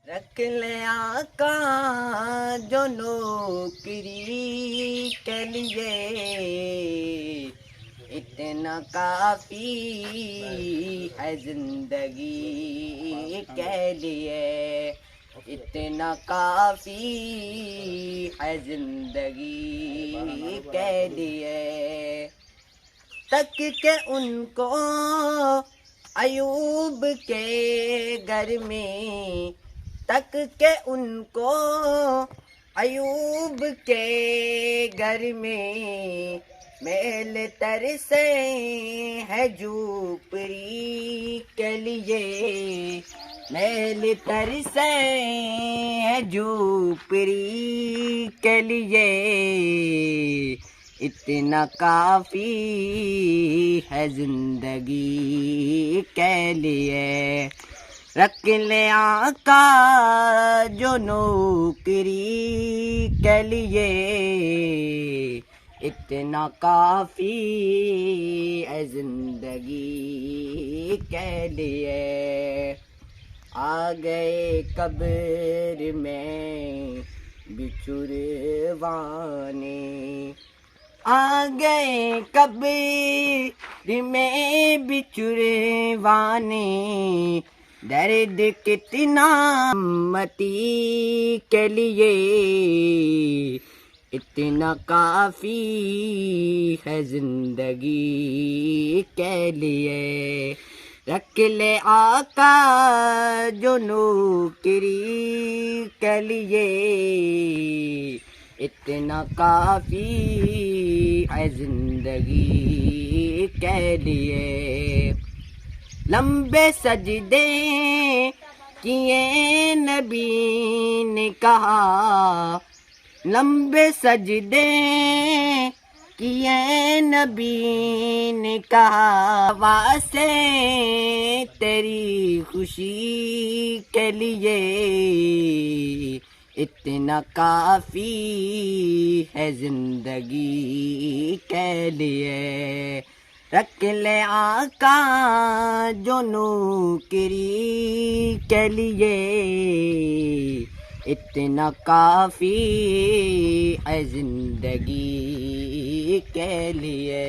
रख ले आका जो नौकरी के लिए, इतना काफी है जिंदगी के लिए, इतना काफी है जिंदगी के लिए। तक के उनको अयूब के घर में, तक के उनको अयूब के घर में, मेल तरसे है झूपड़ी के लिए, मेल तरसे है झूपड़ी के लिए, इतना काफी है जिंदगी के लिए। रख ले आका जो नौकरी के लिए, इतना काफी है जिंदगी के लिए। आ गए कब्र में बिछुड़वाने, आ गए कब्र में बिछुड़वाने, दर्द कितना उम्मती के लिए, इतना काफी है जिंदगी के लिए। रख ले आका जो नौकरी के लिए, इतना काफी है जिंदगी के लिए। लंबे सजदे किए नबी ने कहा, लंबे सजदे किए नबी ने कहा, वासे तेरी खुशी के लिए, इतना काफी है जिंदगी के लिए। रख ले आका जो नौकरी के लिए, इतना काफी है जिंदगी के लिए।